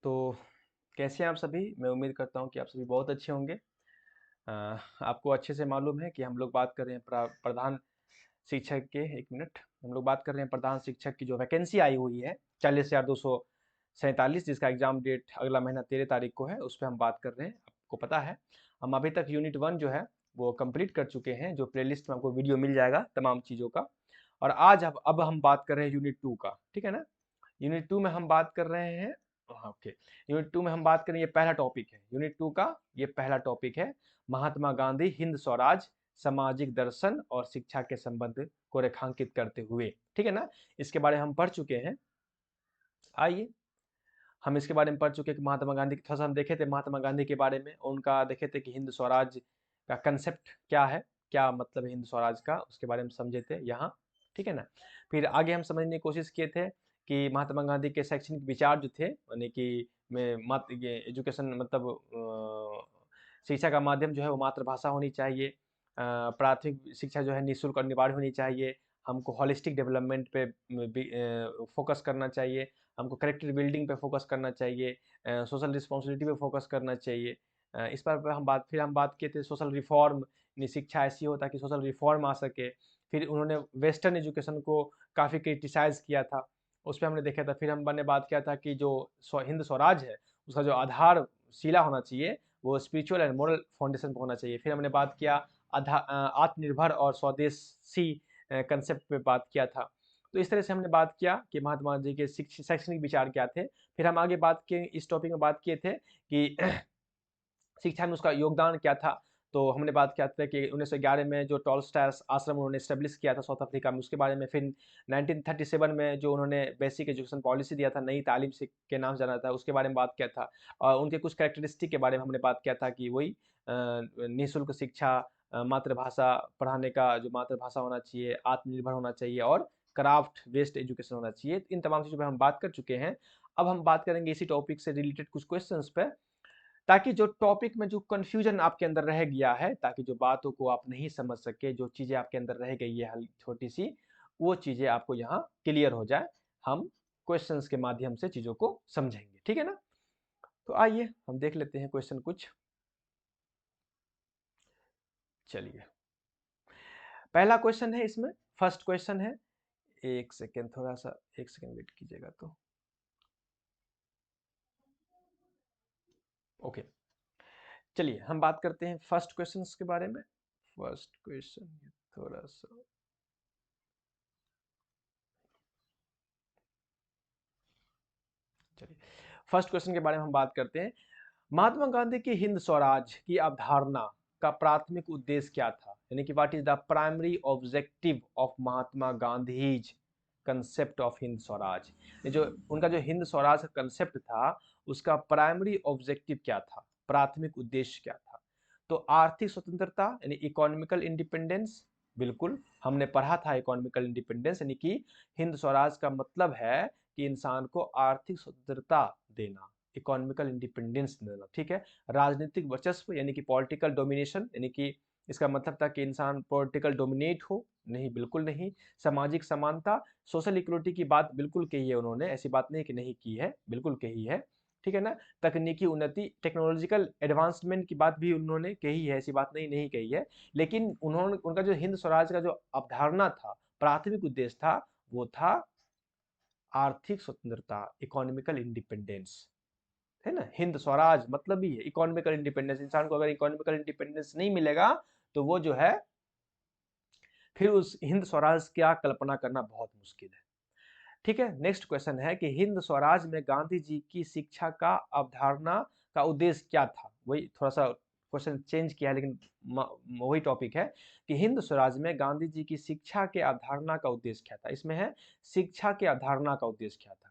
तो कैसे हैं आप सभी? मैं उम्मीद करता हूँ कि आप सभी बहुत अच्छे होंगे। आपको अच्छे से मालूम है कि हम लोग बात कर रहे हैं प्रधान शिक्षक के। एक मिनट, हम लोग बात कर रहे हैं प्रधान शिक्षक की जो वैकेंसी आई हुई है 40,247, जिसका एग्जाम डेट अगला महीना 13 तारीख को है। उस पर हम बात कर रहे हैं। आपको पता है हम अभी तक यूनिट 1 जो है वो कंप्लीट कर चुके हैं, जो प्लेलिस्ट में आपको वीडियो मिल जाएगा तमाम चीज़ों का। और आज अब हम बात कर रहे हैं यूनिट 2 का, ठीक है ना। यूनिट 2 में हम बात कर रहे हैं। हाँ, ओके। यूनिट 2 में हम बात करें, ये पहला टॉपिक है यूनिट 2 का। ये पहला टॉपिक है महात्मा गांधी हिंद स्वराज, सामाजिक दर्शन और शिक्षा के संबंध को रेखांकित करते हुए, ठीक है ना। इसके बारे में हम पढ़ चुके हैं। आइए, हम इसके बारे में पढ़ चुके हैं कि महात्मा गांधी, थोड़ा सा हम देखे थे महात्मा गांधी के बारे में। उनका देखे थे कि हिंद स्वराज का कंसेप्ट क्या है, क्या मतलब है हिंद स्वराज का, उसके बारे में समझे थे यहाँ, ठीक है ना। फिर आगे हम समझने की कोशिश किए थे कि महात्मा गांधी के शैक्षणिक विचार जो थे, यानी कि ये एजुकेशन मतलब शिक्षा का माध्यम जो है वो मातृभाषा होनी चाहिए। प्राथमिक शिक्षा जो है निःशुल्क और अनिवार्य होनी चाहिए। हमको हॉलिस्टिक डेवलपमेंट पे फोकस करना चाहिए। हमको कैरेक्टर बिल्डिंग पे फोकस करना चाहिए। सोशल रिस्पॉन्सिबिलिटी पे फोकस करना चाहिए। इस पर हम बात किए थे सोशल रिफॉर्म। शिक्षा ऐसी हो ताकि सोशल रिफॉर्म आ सके। फिर उन्होंने वेस्टर्न एजुकेशन को काफ़ी क्रिटिसाइज किया था। उस पर हमने देखा था। फिर हमने बात किया था कि जो हिंद स्वराज है उसका जो आधार शिला होना चाहिए वो स्पिरिचुअल एंड मोरल फाउंडेशन पर होना चाहिए। फिर हमने बात किया आत्मनिर्भर और स्वदेशी कंसेप्ट पे बात किया था। तो इस तरह से हमने बात किया कि महात्मा जी के शैक्षणिक विचार क्या थे। फिर हम आगे बात किए, इस टॉपिक में बात किए थे कि शिक्षा में उसका योगदान क्या था। तो हमने बात किया था कि 1911 में जो टॉलस्टॉय आश्रम उन्होंने एस्टेब्लिश किया था साउथ अफ्रीका में, उसके बारे में। फिर 1937 में जो उन्होंने बेसिक एजुकेशन पॉलिसी दिया था, नई तालीम से के नाम से जाना था, उसके बारे में बात किया था। और उनके कुछ कैरेक्टरिस्टिक के बारे में हमने बात किया था कि वही निःशुल्क शिक्षा, मातृभाषा पढ़ाने का जो मातृभाषा होना चाहिए, आत्मनिर्भर होना चाहिए और क्राफ्ट बेस्ड एजुकेशन होना चाहिए। इन तमाम चीज़ों पर हम बात कर चुके हैं। अब हम बात करेंगे इसी टॉपिक से रिलेटेड कुछ क्वेश्चंस पे, ताकि जो टॉपिक में जो कंफ्यूजन आपके अंदर रह गया है, ताकि जो बातों को आप नहीं समझ सके, जो चीज़ें आपके अंदर रह गई है छोटी सी, वो चीज़ें आपको यहाँ क्लियर हो जाए। हम क्वेश्चंस के माध्यम से चीज़ों को समझेंगे, ठीक है ना। तो आइए हम देख लेते हैं क्वेश्चन कुछ। चलिए, पहला क्वेश्चन है इसमें, फर्स्ट क्वेश्चन है। एक सेकेंड, थोड़ा सा एक सेकेंड वेट कीजिएगा। तो ओके, चलिए हम बात करते हैं फर्स्ट क्वेश्चन के बारे में। फर्स्ट क्वेश्चन थोड़ा सा, चलिए फर्स्ट क्वेश्चन के बारे में हम बात करते हैं। महात्मा गांधी की हिंद स्वराज की अवधारणा का प्राथमिक उद्देश्य क्या था, यानी कि what is the primary objective of Mahatma Gandhi's concept of Hind Swaraj. ये जो उनका जो हिंद स्वराज का कंसेप्ट था, उसका प्राइमरी ऑब्जेक्टिव क्या था, प्राथमिक उद्देश्य क्या था। तो आर्थिक स्वतंत्रता यानी इकोनॉमिकल इंडिपेंडेंस। बिल्कुल, हमने पढ़ा था इकोनॉमिकल इंडिपेंडेंस, यानी कि हिंद स्वराज का मतलब है कि इंसान को आर्थिक स्वतंत्रता देना, इकोनॉमिकल इंडिपेंडेंस देना, ठीक है। राजनीतिक वर्चस्व यानी कि पॉलिटिकल डोमिनेशन, यानी कि इसका मतलब था कि इंसान पॉलिटिकल डोमिनेट हो, नहीं बिल्कुल नहीं। सामाजिक समानता, सोशल इक्वलिटी की बात बिल्कुल कही है उन्होंने, ऐसी बात नहीं कि नहीं की है, बिल्कुल कही है, ठीक है ना। तकनीकी उन्नति, टेक्नोलॉजिकल एडवांसमेंट की बात भी उन्होंने कही है, ऐसी बात नहीं नहीं कही है। लेकिन उन्होंने, उनका जो हिंद स्वराज का जो अवधारणा था, प्राथमिक उद्देश्य था, वो था आर्थिक स्वतंत्रता, इकोनॉमिकल इंडिपेंडेंस, है ना। हिंद स्वराज मतलब ही है इकोनॉमिकल इंडिपेंडेंस। इंसान को अगर इकोनॉमिकल इंडिपेंडेंस नहीं मिलेगा तो वो जो है फिर उस हिंद स्वराज की कल्पना करना बहुत मुश्किल है, ठीक है। नेक्स्ट क्वेश्चन है कि हिंद स्वराज में गांधी जी की शिक्षा का अवधारणा का उद्देश्य क्या था। वही थोड़ा सा क्वेश्चन चेंज किया है, लेकिन वही टॉपिक है कि हिंद स्वराज में गांधी जी की शिक्षा के अवधारणा का उद्देश्य क्या था। इसमें है शिक्षा के अवधारणा का उद्देश्य क्या था।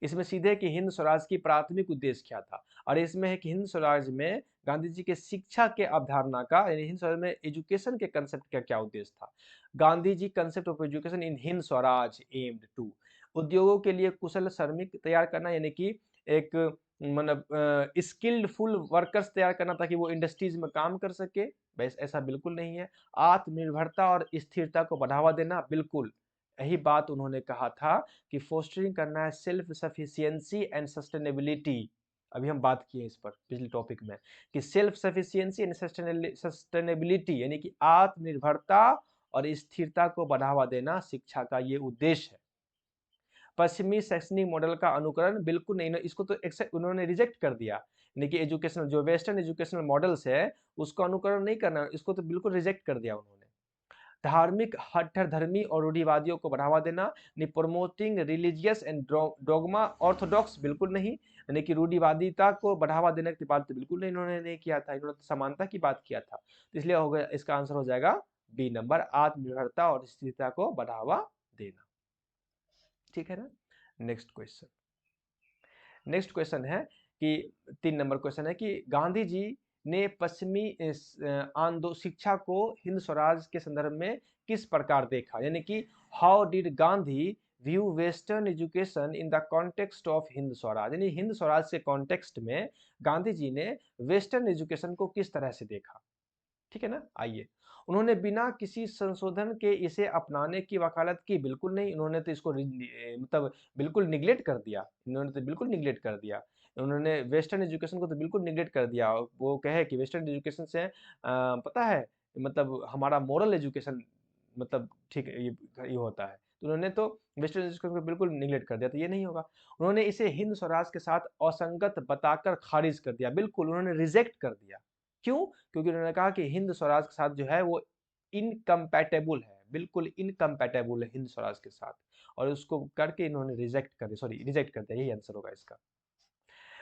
इसमें सीधे कि हिंद स्वराज की प्राथमिक उद्देश्य क्या था, और इसमें है कि हिंद स्वराज में गांधी जी के शिक्षा के अवधारणा का, यानी हिंद स्वराज में एजुकेशन के कंसेप्ट का क्या उद्देश्य था। Gandhi ji concept of education in Hind Swaraj aimed to, उद्योगों के लिए कुशल श्रमिक तैयार करना, यानी कि एक मतलब स्किल्डफुल वर्कर्स तैयार करना ताकि वो इंडस्ट्रीज में काम कर सके, बस ऐसा बिल्कुल नहीं है। आत्मनिर्भरता और स्थिरता को बढ़ावा देना, बिल्कुल यही बात उन्होंने कहा था कि फोस्टरिंग करना है सेल्फ सफिशिएंसी एंड सस्टेनेबिलिटी। अभी हम बात किए इस पर पिछले टॉपिक में कि सेल्फ सफिशिएंसी एंड सस्टेनेबिलिटी यानी कि आत्मनिर्भरता और स्थिरता को बढ़ावा देना शिक्षा का ये उद्देश्य है। पश्चिमी शैक्षणिक मॉडल का अनुकरण बिल्कुल नहीं, इसको तो उन्होंने रिजेक्ट कर दिया, यानी कि एजुकेशनल जो वेस्टर्न एजुकेशनल मॉडल्स है उसको अनुकरण नहीं करना, इसको तो बिल्कुल रिजेक्ट कर दिया उन्होंने। धार्मिक हठधर्मी और रूढ़िवादियों को बढ़ावा देना, promoting religious and dogma Orthodox बिल्कुल नहीं, यानी कि रूढ़िवादिता को बढ़ावा देने की बात तो बिल्कुल नहीं इन्होंने नहीं किया था, इन्होंने तो समानता की बात किया था। तो इसलिए हो गया, इसका आंसर हो जाएगा बी नंबर, आत्मनिर्भरता और स्थिरता को बढ़ावा देना। ठीक है ना। नेक्स्ट क्वेश्चन, नेक्स्ट क्वेश्चन है कि 3 नंबर क्वेश्चन है कि गांधी जी ने पश्चिमी शिक्षा को हिंद स्वराज के संदर्भ में किस प्रकार देखा, यानी कि how did Gandhi view western education in the context of Hind Swaraj, यानी हिंद स्वराज से कॉन्टेक्स्ट में गांधी जी ने वेस्टर्न एजुकेशन को किस तरह से देखा। ठीक है ना। आइए, उन्होंने बिना किसी संशोधन के इसे अपनाने की वकालत की, बिल्कुल नहीं, उन्होंने तो इसको मतलब बिल्कुल निगलेक्ट कर दिया, इन्होंने तो बिल्कुल निगलेक्ट कर दिया, उन्होंने वेस्टर्न एजुकेशन को तो बिल्कुल निगलेक्ट कर दिया। वो कहे कि वेस्टर्न एजुकेशन से पता है मतलब हमारा मॉरल एजुकेशन मतलब ठीक ये होता है, तो उन्होंने तो वेस्टर्न एजुकेशन को बिल्कुल निगलेक्ट कर दिया, तो ये नहीं होगा। उन्होंने इसे हिंद स्वराज के साथ असंगत बताकर खारिज कर दिया, बिल्कुल उन्होंने रिजेक्ट कर दिया। क्यों? क्योंकि उन्होंने कहा कि हिंद स्वराज के साथ जो है वो इनकम्पैटेबल है, बिल्कुल इनकम्पैटेबल है हिंद स्वराज के साथ, और उसको करके इन्होंने रिजेक्ट कर दिया, सॉरी रिजेक्ट कर दिया, यही आंसर होगा इसका।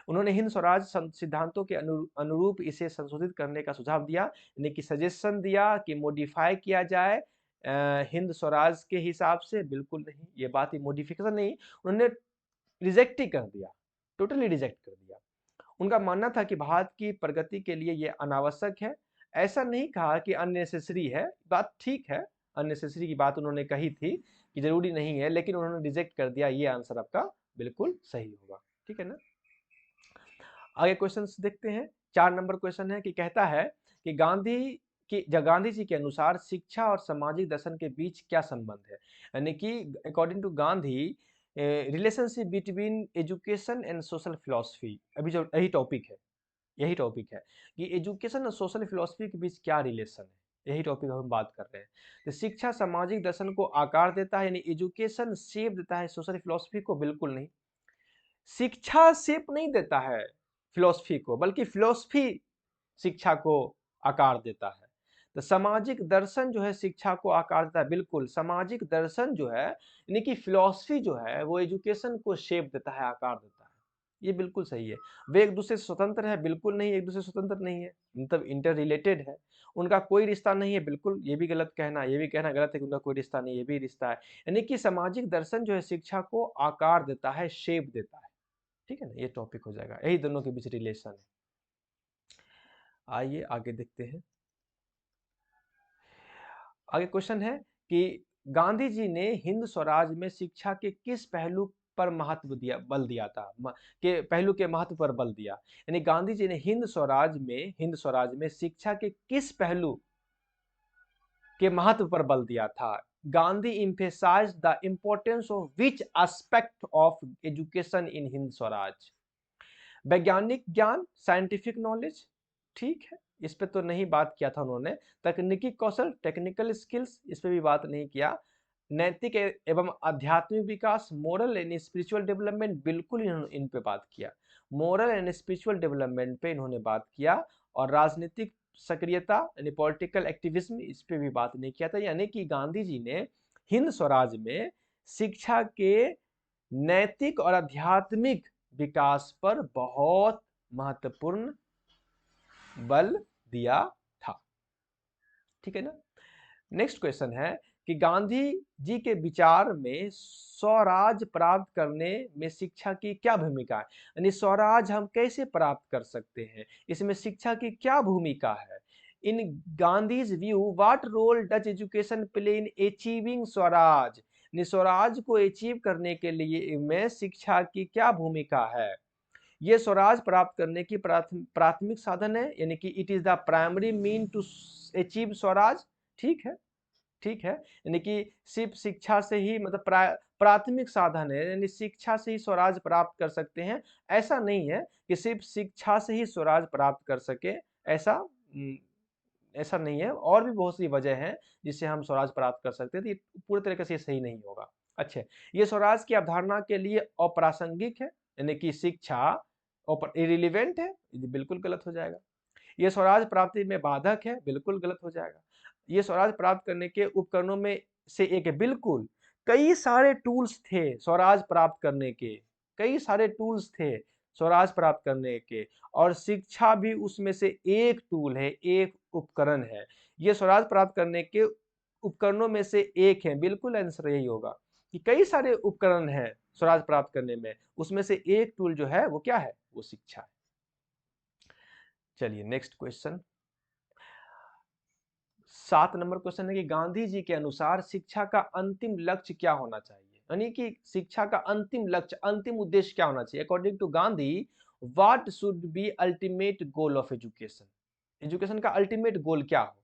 उन्होंने हिंद स्वराज सिद्धांतों के अनुरूप इसे संशोधित करने का सुझाव दिया, यानी कि सजेशन दिया कि मॉडिफाई किया जाए हिंद स्वराज के हिसाब से, बिल्कुल नहीं, ये बात ही मॉडिफिकेशन नहीं, उन्होंने रिजेक्ट ही कर दिया, टोटली रिजेक्ट कर दिया। उनका मानना था कि भारत की प्रगति के लिए ये अनावश्यक है, ऐसा नहीं कहा कि अननेसेसरी है, बात ठीक है, अननेसेसरी की बात उन्होंने कही थी कि जरूरी नहीं है, लेकिन उन्होंने रिजेक्ट कर दिया, ये आंसर आपका बिल्कुल सही होगा। ठीक है ना। आगे क्वेश्चन देखते हैं। 4 नंबर क्वेश्चन है कि कहता है कि गांधी जी के अनुसार शिक्षा और सामाजिक दर्शन के बीच क्या संबंध है, यानी कि according to Gandhi relationship between education and social philosophy, अभी जो यही टॉपिक है कि एजुकेशन और सोशल फिलॉसफी के बीच क्या रिलेशन है, यही टॉपिक हम बात कर रहे हैं। तो शिक्षा सामाजिक दर्शन को आकार देता है, यानी एजुकेशन शेप देता है सोशल फिलॉसफी को, बिल्कुल नहीं, शिक्षा शेप नहीं देता है फिलॉसफी को, बल्कि फिलॉसफी शिक्षा को आकार देता है। तो सामाजिक दर्शन जो है शिक्षा को आकार देता है, बिल्कुल सामाजिक दर्शन जो है यानी कि फिलॉसफी जो है वो एजुकेशन को शेप देता है, आकार देता है, ये बिल्कुल सही है। वे एक दूसरे से स्वतंत्र है, बिल्कुल नहीं, एक दूसरे से स्वतंत्र नहीं है, मतलब इंटर रिलेटेड है, उनका कोई रिश्ता नहीं है, बिल्कुल ये भी गलत कहना, ये भी कहना गलत है कि उनका कोई रिश्ता नहीं, ये भी रिश्ता है। यानी कि सामाजिक दर्शन जो है शिक्षा को आकार देता है, शेप देता है। ठीक है ना, ये टॉपिक हो जाएगा, यही दोनों के बीच रिलेशन है। आइए आगे देखते हैं। आगे क्वेश्चन है कि गांधी जी ने हिंद स्वराज में शिक्षा के किस पहलू पर बल दिया था, के पहलू के महत्व पर बल दिया, यानी गांधी जी ने हिंद स्वराज में शिक्षा के किस पहलू के महत्व पर बल दिया था। Gandhi emphasized the importance of which aspect of education in Hind Swaraj, वैज्ञानिक ज्ञान, साइंटिफिक नॉलेज, ठीक है, इस पे तो नहीं बात किया था उन्होंने। तकनीकी कौशल, टेक्निकल स्किल्स, इस पे भी बात नहीं किया। नैतिक एवं आध्यात्मिक विकास, मोरल एंड स्पिरिचुअल डेवलपमेंट, बिल्कुल इन पे बात किया, मोरल एंड स्पिरिचुअल डेवलपमेंट पे इन्होंने बात किया। और राजनीतिक सक्रियता यानी पॉलिटिकल एक्टिविज्म, इस पे भी बात नहीं किया था। यानी कि गांधी जी ने हिंद स्वराज में शिक्षा के नैतिक और आध्यात्मिक विकास पर बहुत महत्वपूर्ण बल दिया था। ठीक है ना। नेक्स्ट क्वेश्चन है कि गांधी जी के विचार में स्वराज प्राप्त करने में शिक्षा की क्या भूमिका है, यानी स्वराज हम कैसे प्राप्त कर सकते हैं, इसमें शिक्षा की क्या भूमिका है। In Gandhi's view what role does education play in achieving Swaraj, Swaraj को अचीव करने के लिए में शिक्षा की क्या भूमिका है। ये स्वराज प्राप्त करने की प्राथमिक साधन है, यानी कि it is the primary mean to achieve Swaraj. ठीक है, ठीक है, यानी कि सिर्फ शिक्षा से ही मतलब प्राथमिक साधन है, यानी शिक्षा से ही स्वराज प्राप्त कर सकते हैं, ऐसा नहीं है कि सिर्फ शिक्षा से ही स्वराज प्राप्त कर सके, ऐसा ऐसा नहीं है, और भी बहुत सी वजह हैं जिससे हम स्वराज प्राप्त कर सकते हैं, तो ये पूरे तरीके से सही नहीं होगा। अच्छा, ये स्वराज की अवधारणा के लिए अप्रासंगिक है, यानी कि शिक्षा इरिलीवेंट है, ये बिल्कुल गलत हो जाएगा। ये स्वराज प्राप्ति में बाधक है, बिल्कुल गलत हो जाएगा। ये स्वराज प्राप्त करने के उपकरणों में से एक है, बिल्कुल। कई सारे टूल्स थे स्वराज प्राप्त करने के, कई सारे टूल्स थे स्वराज प्राप्त करने के, और शिक्षा भी उसमें से एक टूल है, एक उपकरण है। ये स्वराज प्राप्त करने के उपकरणों में से एक है, बिल्कुल आंसर यही होगा कि कई सारे उपकरण हैं स्वराज प्राप्त करने में, उसमें से एक टूल जो है वो क्या है, वो शिक्षा है। चलिए नेक्स्ट क्वेश्चन, 7 नंबर क्वेश्चन है कि गांधी जी के अनुसार शिक्षा का अंतिम लक्ष्य क्या होना चाहिए, यानी कि शिक्षा का अंतिम लक्ष्य, अंतिम उद्देश्य क्या होना चाहिए। According to Gandhi, what should be ultimate goal of education, education का अल्टीमेट गोल क्या हो।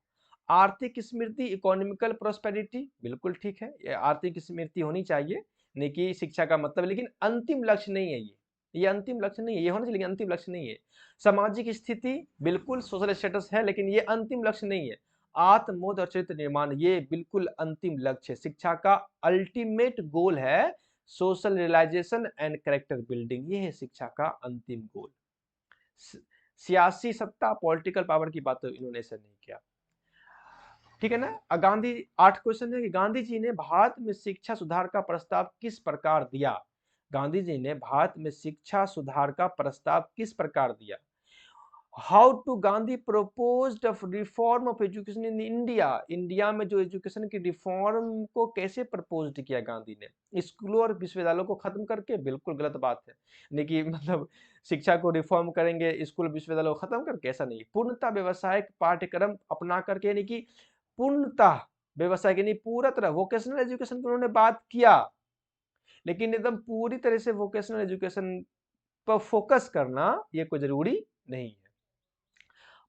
आर्थिक समृद्धि, इकोनॉमिकल प्रोस्पेरिटी, बिल्कुल ठीक है, ये आर्थिक समृद्धि होनी चाहिए, नहीं कि शिक्षा का मतलब, लेकिन अंतिम लक्ष्य नहीं है ये अंतिम लक्ष्य नहीं है, ये होना चाहिए लेकिन अंतिम लक्ष्य नहीं है। सामाजिक स्थिति, बिल्कुल सोशल स्टेटस है, लेकिन ये अंतिम लक्ष्य नहीं है। आत्मबोध और चरित्र निर्माण, ये बिल्कुल अंतिम लक्ष्य है। शिक्षा का अल्टीमेट गोल है social realisation and character building, ये है शिक्षा का अंतिम गोल। सियासी सत्ता, पॉलिटिकल पावर की बात तो इन्होंने ऐसा नहीं किया, ठीक है ना। गांधी 8 क्वेश्चन है कि गांधी जी ने भारत में शिक्षा सुधार का प्रस्ताव किस प्रकार दिया। गांधी जी ने भारत में शिक्षा सुधार का प्रस्ताव किस प्रकार दिया। How to Gandhi proposed of reform of education in India, India में जो एजुकेशन की रिफॉर्म को कैसे प्रपोज किया गांधी ने। स्कूलों और विश्वविद्यालयों को खत्म करके, बिल्कुल गलत बात है, यानी कि मतलब शिक्षा को रिफॉर्म करेंगे स्कूल विश्वविद्यालयों को खत्म करके, ऐसा नहीं। पूर्णतः व्यवसायिक पाठ्यक्रम अपना करके, यानी कि पूर्णतः व्यवसाय यानी पूरा तरह वोकेशनल एजुकेशन की उन्होंने बात किया, लेकिन एकदम पूरी तरह से वोकेशनल एजुकेशन पर फोकस करना ये कोई जरूरी नहीं है।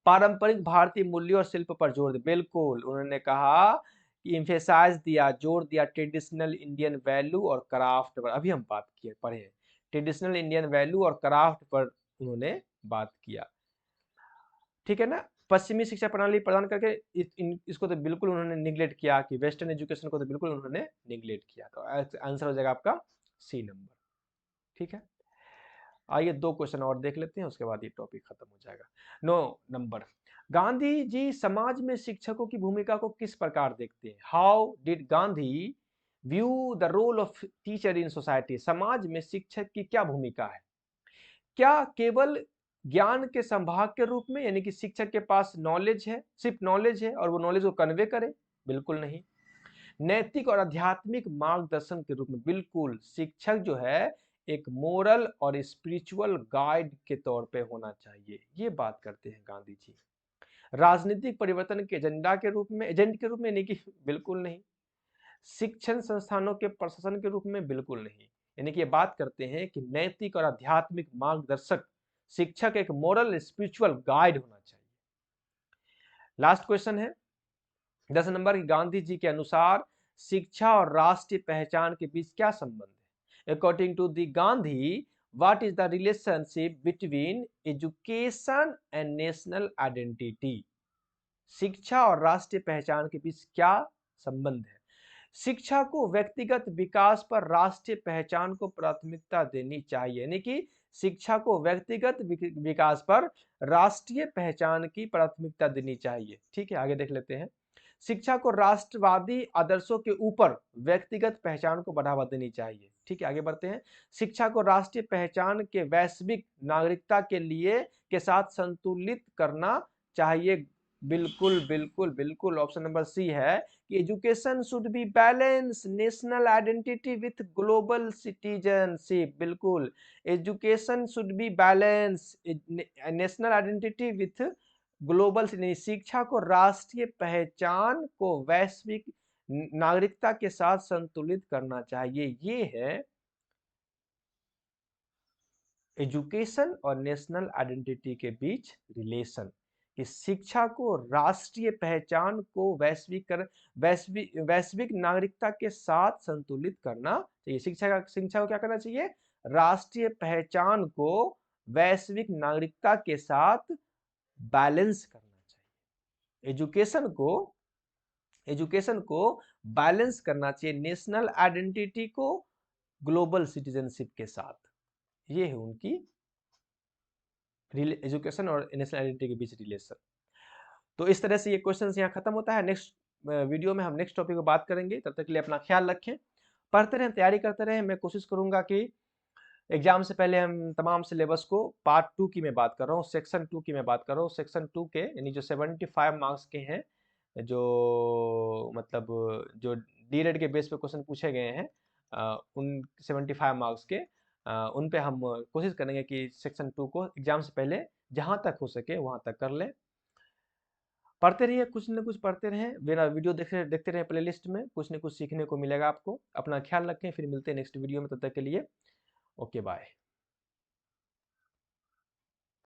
पारंपरिक भारतीय मूल्यों और शिल्प पर जोर दिया, बिल्कुल उन्होंने कहा कि इम्फेसाइज दिया, जोर दिया ट्रेडिशनल इंडियन वैल्यू और क्राफ्ट पर, अभी हम बात किए पढ़े, ट्रेडिशनल इंडियन वैल्यू और क्राफ्ट पर उन्होंने बात किया, ठीक है ना। पश्चिमी शिक्षा प्रणाली प्रदान करके इसको तो बिल्कुल उन्होंने निगलेक्ट किया, कि वेस्टर्न एजुकेशन को तो बिल्कुल उन्होंने निगलेक्ट किया, तो आंसर हो जाएगा आपका सी नंबर, ठीक है। आइए 2 क्वेश्चन और देख लेते हैं, उसके बाद ये टॉपिक खत्म हो जाएगा। 9 नंबर, गांधी जी समाज में शिक्षकों की भूमिका को किस प्रकार देखते हैं। How did Gandhi view the role of teacher in society, समाज में शिक्षक की क्या भूमिका है। क्या केवल ज्ञान के संभाग के रूप में, यानी कि शिक्षक के पास नॉलेज है, सिर्फ नॉलेज है और वो नॉलेज को कन्वे करे, बिल्कुल नहीं। नैतिक और आध्यात्मिक मार्गदर्शन के रूप में, बिल्कुल शिक्षक जो है एक मोरल और स्पिरिचुअल गाइड के तौर पे होना चाहिए, ये बात करते हैं गांधी जी। राजनीतिक परिवर्तन के एजेंट के रूप में नहीं, कि बिल्कुल नहीं। शिक्षण संस्थानों के प्रशासन के रूप में, बिल्कुल नहीं। यानी कि ये बात करते हैं कि नैतिक और आध्यात्मिक मार्गदर्शक, शिक्षक एक मोरल स्पिरिचुअल गाइड होना चाहिए। लास्ट क्वेश्चन है 10 नंबर की, गांधी जी के अनुसार शिक्षा और राष्ट्रीय पहचान के बीच क्या संबंध है। According to the Gandhi, what is the relationship between education and national identity, शिक्षा और राष्ट्रीय पहचान के बीच क्या संबंध है। शिक्षा को व्यक्तिगत विकास पर राष्ट्रीय पहचान को प्राथमिकता देनी चाहिए, यानी कि शिक्षा को व्यक्तिगत विकास पर राष्ट्रीय पहचान की प्राथमिकता देनी चाहिए, ठीक है। आगे देख लेते हैं, शिक्षा को राष्ट्रवादी आदर्शों के ऊपर व्यक्तिगत पहचान को बढ़ावा देनी चाहिए, ठीक है। आगे बढ़ते हैं, शिक्षा को राष्ट्रीय पहचान के वैश्विक नागरिकता के लिए के साथ संतुलित करना चाहिए, बिल्कुल बिल्कुल बिल्कुल, ऑप्शन नंबर सी है कि education should be balance national identity with global citizenship, बिल्कुल education should be balance national identity with global, शिक्षा को राष्ट्रीय पहचान को वैश्विक नागरिकता के साथ संतुलित करना चाहिए, ये है एजुकेशन और नेशनल आइडेंटिटी के बीच रिलेशन, कि शिक्षा को राष्ट्रीय पहचान को वैश्विक नागरिकता के साथ संतुलित करना चाहिए। शिक्षा को क्या करना चाहिए? राष्ट्रीय पहचान को वैश्विक नागरिकता के साथ बैलेंस करना चाहिए। एजुकेशन को बैलेंस करना चाहिए नेशनल आइडेंटिटी को ग्लोबल सिटीजनशिप के साथ। ये है उनकी एजुकेशन और नेशनल आइडेंटिटी के बीच रिलेशन। तो इस तरह से ये क्वेश्चन यहाँ खत्म होता है। नेक्स्ट वीडियो में हम नेक्स्ट टॉपिक पर बात करेंगे। तब तक के लिए अपना ख्याल रखें, पढ़ते रहें, तैयारी करते रहें। मैं कोशिश करूंगा कि एग्जाम से पहले हम तमाम सिलेबस को पार्ट 2 की मैं बात कर रहा हूँ, सेक्शन 2 की मैं बात कर रहा हूँ। सेक्शन 2 के यानी जो 75 मार्क्स के हैं, जो मतलब जो डी-रेड के बेस पे क्वेश्चन पूछे गए हैं, उन 75 मार्क्स के उन पे हम कोशिश करेंगे कि सेक्शन 2 को एग्जाम से पहले जहाँ तक हो सके वहाँ तक कर लें। पढ़ते रहिए, कुछ न कुछ पढ़ते रहें, मेरा वीडियो देखते रहें प्लेलिस्ट में, कुछ न कुछ सीखने को मिलेगा आपको। अपना ख्याल रखें, फिर मिलते हैं नेक्स्ट वीडियो में, तब तक के लिए ओके बाय।